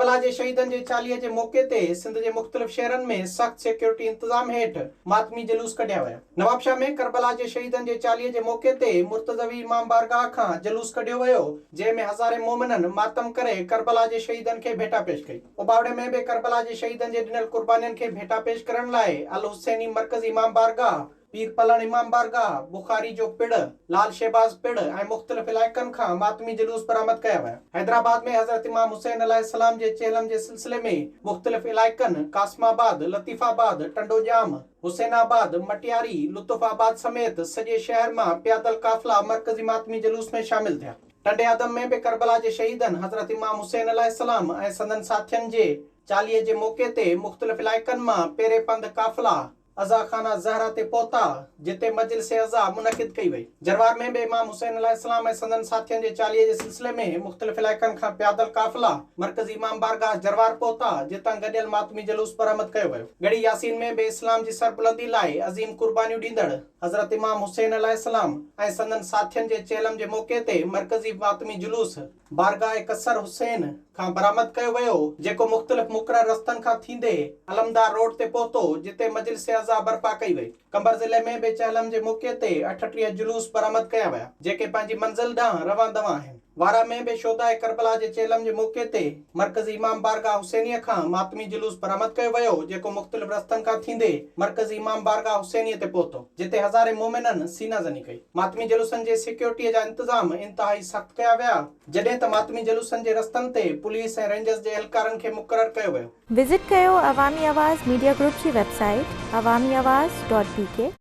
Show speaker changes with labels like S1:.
S1: ڪربلا जे शहीदन जे चालीहे जे मौके ते सिंध जे मुख़्तलिफ़ शहरन में सख़्त सिक्योरिटी इंतजाम हेठ मातमी जुलूस कढिया विया। नवाबशाह में क़रबला जे शहीदन जे चालीहे जे मौके ते मुर्तज़वी इमाम बारगाह खां जुलूस कढियो वियो, जंहिंमें हज़ारे मोमिनन मातम करे क़रबला जे शहीदन खे भेटा पेश कई। उबावड़े में बि क़रबला जे शहीदन जे ॾिनल कुर्बानियुनि खे भेटा पेश करण लाइ अल हुसैनी मरकज़ी इमाम बारगाह, पीर पलण इमाम बारगाह, बुखारी जो पिड़, लाल शहबाज पिड़ ऐं मुख़्तलिफ़ इलाइक़नि खां मातमी जुलूस बरामद कया विया। हैदराबाद में हज़रत इमाम हुसैन अलैहिस्सलाम जे चेलम जे सिलसिले में मुख़्तलिफ़ इलाइक़नि कासमाबाद, लतीफ़ाबाद, टंडोजाम, हुसैनाबाद, मटियारी, लुत्फ़ाबाद समेत सॼे शहर मां प्यादल काफ़िला मरकज़ी मातमी जुलूस में शामिल थिया। टंडे आदम में बि क़रबला जे शहीदन हज़रत इमाम हुसैन अलैहिस्सलाम ऐं संदन साथियनि जे चालीहे जे मौके ते मुख़्तलिफ़ इलाइक़नि मां पेरे पंध काफ़िला अज़ा खाना ज़हरा ते पहुता, जिते मजलिस अज़ा मुनक़िद कई वई। जरवार में बि इमाम हुसैन अलैहिस्सलाम ऐं संदन साथियनि जे चालीहे जे सिलसिले में मुख़्तलिफ़ इलाइक़नि खां प्यादल काफ़िला मरकज़ी इमाम बारगाह जरवार पहुता, जितां गॾियल मातमी जुलूस बरामद कयो वियो। गढ़ी यासीन में बि इस्लाम जी सरबुलंदी लाइ अज़ीम कुर्बानियूं ॾींदड़ हज़रत इमाम हुसैन अलैहिस्सलाम ऐं संदन साथियनि जे चेलम जे मौके ते मरकज़ी मातमी जुलूस बारगाह कसर हुसैन खां बरामद कयो वियो, जेको मुख़्तलिफ़ मुक़रर रस्तनि खां थींदे अलमदार रोड ते पहुतो, जिते मजलिस अज़ा बर्पा कई वई। कंबर ज़िले में बि चहलम जे मौके ते 38 जुलूस बरामद कया विया, जेके पंहिंजी मंज़िल ॾांहुं रवां दवां आहिनि। वारा में बि शोदाए करबला जे चेलम जे मौके ते मरकज़ी इमाम बारगाह हुसैनीअ खां मातमी जुलूस बरामद कयो वियो, जेको मुख़्तलिफ़ रस्तनि खां थींदे मरकज़ी इमाम बारगाह हुसैनीअ ते पहुतो, जिते हज़ारे मोमिनन सीना ज़नी कई। मातमी जुलूसनि जे सिक्योरिटीअ जा इंतज़ाम इंतहाई सख़्त कया विया, जॾहिं त मातमी जुलूसनि जे रस्तनि ते पुलिस ऐं रेंजर्स जे एहलकारनि खे मुक़ररु कयो वियो।
S2: विज़िट कयो अवामी आवाज़ मीडिया ग्रुप जी वेबसाइट awamiawaz.pk